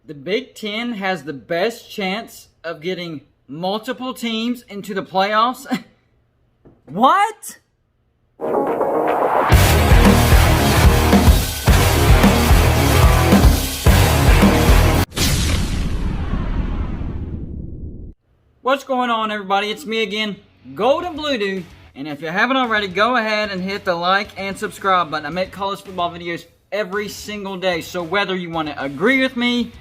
The Big Ten has the best chance of getting multiple teams into the playoffs? What? What's going on, everybody? It's me again, Golden Blue Dude. And if you haven't already, go ahead and hit the like and subscribe button. I make college football videos every single day. So whether you want to agree with me,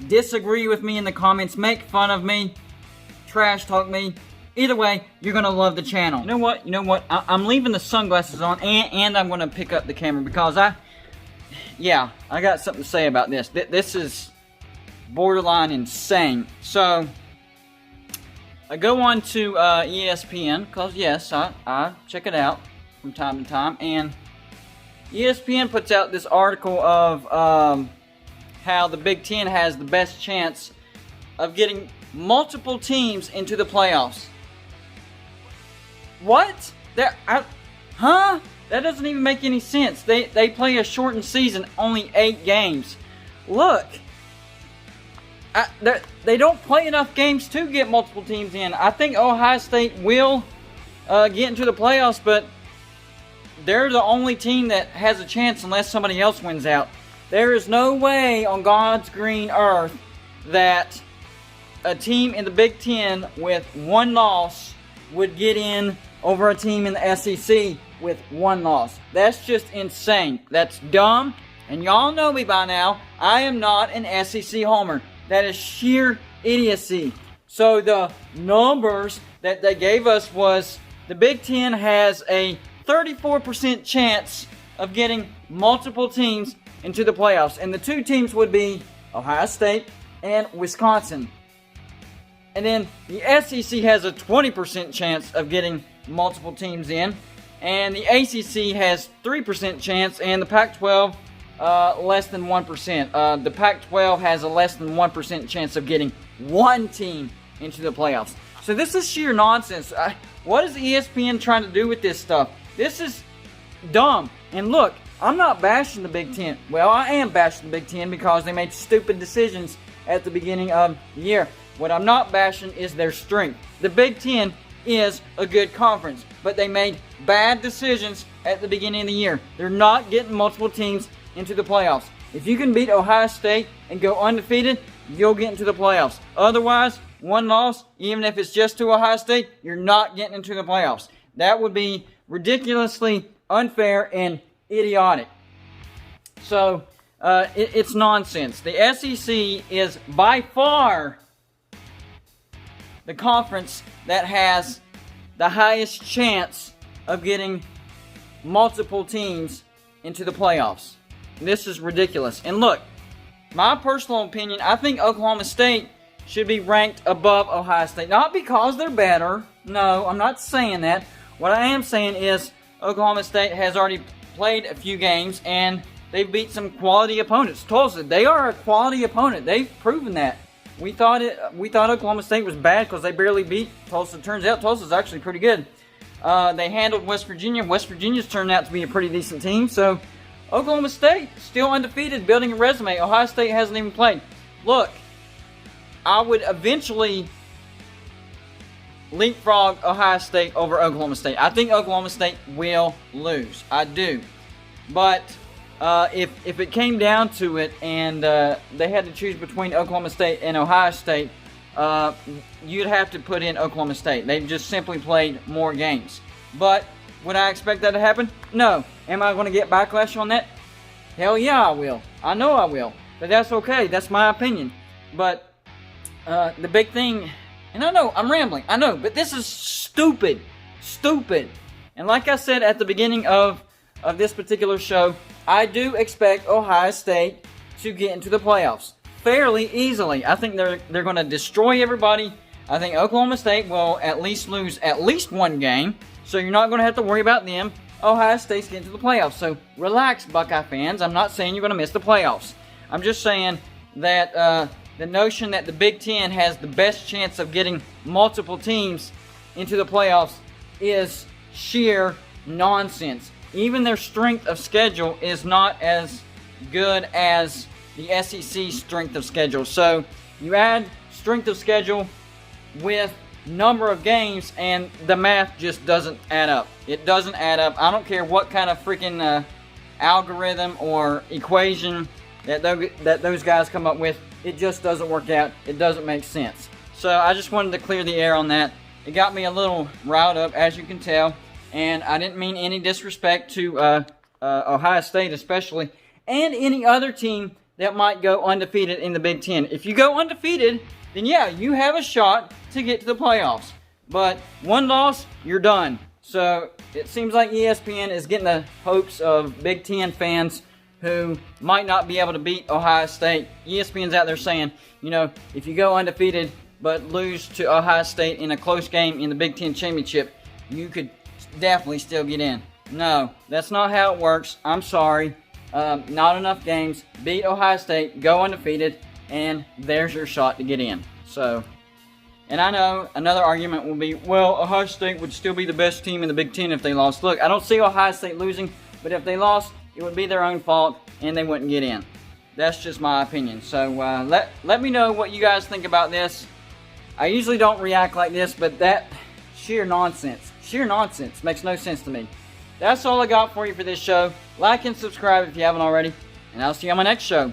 disagree with me in the comments, make fun of me, trash talk me, either way, you're going to love the channel. You know what? I'm leaving the sunglasses on and I'm going to pick up the camera because I got something to say about this. This is borderline insane. So I go on to ESPN because, yes, I check it out from time to time. And ESPN puts out this article of how the Big Ten has the best chance of getting multiple teams into the playoffs. What? That doesn't even make any sense. They play a shortened season, only 8 games. Look. They don't play enough games to get multiple teams in. I think Ohio State will get into the playoffs, but they're the only team that has a chance unless somebody else wins out. There is no way on God's green earth that a team in the Big Ten with 1 loss would get in over a team in the SEC with 1 loss. That's just insane. That's dumb. And y'all know me by now. I am not an SEC homer. That is sheer idiocy. So the numbers that they gave us was the Big Ten has a 34% chance of getting multiple teams into the playoffs. And the 2 teams would be Ohio State and Wisconsin. And then the SEC has a 20% chance of getting multiple teams in. And the ACC has 3% chance, and the Pac-12 less than 1%. The Pac-12 has a less than 1% chance of getting 1 team into the playoffs. So this is sheer nonsense. What is ESPN trying to do with this stuff? This is dumb. And look, I'm not bashing the Big Ten. Well, I am bashing the Big Ten because they made stupid decisions at the beginning of the year. What I'm not bashing is their strength. The Big Ten is a good conference, but they made bad decisions at the beginning of the year. They're not getting multiple teams into the playoffs. If you can beat Ohio State and go undefeated, you'll get into the playoffs. Otherwise, 1 loss, even if it's just to Ohio State, you're not getting into the playoffs. That would be ridiculously unfair and idiotic. So, it's nonsense. The SEC is by far the conference that has the highest chance of getting multiple teams into the playoffs. This is ridiculous. And look, my personal opinion, I think Oklahoma State should be ranked above Ohio State. Not because they're better. No, I'm not saying that. What I am saying is Oklahoma State has already played a few games and they've beat some quality opponents. Tulsa, they are a quality opponent. They've proven that. We thought Oklahoma State was bad because they barely beat Tulsa. Turns out Tulsa's actually pretty good. They handled West Virginia. West Virginia's turned out to be a pretty decent team. So Oklahoma State, still undefeated, building a resume. Ohio State hasn't even played. Look, I would eventually leapfrog Ohio State over Oklahoma State. I think Oklahoma State will lose. I do. But if it came down to it and they had to choose between Oklahoma State and Ohio State, you'd have to put in Oklahoma State. They've just simply played more games. But would I expect that to happen? No. Am I going to get backlash on that? Hell yeah, I will. I know I will. But that's okay. That's my opinion. But the big thing, and I know I'm rambling. I know, but this is stupid. Stupid. And like I said at the beginning of this particular show, I do expect Ohio State to get into the playoffs fairly easily. I think they're going to destroy everybody. I think Oklahoma State will at least lose at least 1 game. So you're not going to have to worry about them. Ohio State's getting to the playoffs. So relax, Buckeye fans. I'm not saying you're going to miss the playoffs. I'm just saying that the notion that the Big Ten has the best chance of getting multiple teams into the playoffs is sheer nonsense. Even their strength of schedule is not as good as the SEC strength of schedule. So you add strength of schedule with number of games, and the math just doesn't add up. It doesn't add up. I don't care what kind of freaking algorithm or equation that those guys come up with. It just doesn't work out. It doesn't make sense. So I just wanted to clear the air on that. It got me a little riled up, as you can tell, and I didn't mean any disrespect to Ohio State especially, and any other team that might go undefeated in the Big Ten. If you go undefeated, then yeah, you have a shot to get to the playoffs. But one loss, you're done. So it seems like ESPN is getting the hopes of Big Ten fans who might not be able to beat Ohio State. ESPN's out there saying, you know, if you go undefeated but lose to Ohio State in a close game in the Big Ten Championship, you could definitely still get in. No, that's not how it works. I'm sorry. Not enough games. Beat Ohio State, go undefeated, and there's your shot to get in. So, and I know another argument will be, well, Ohio State would still be the best team in the Big Ten if they lost. Look, I don't see Ohio State losing, but if they lost, it would be their own fault, and they wouldn't get in. That's just my opinion. So let me know what you guys think about this. I usually don't react like this, but that sheer nonsense makes no sense to me. That's all I got for you for this show. Like and subscribe if you haven't already, and I'll see you on my next show.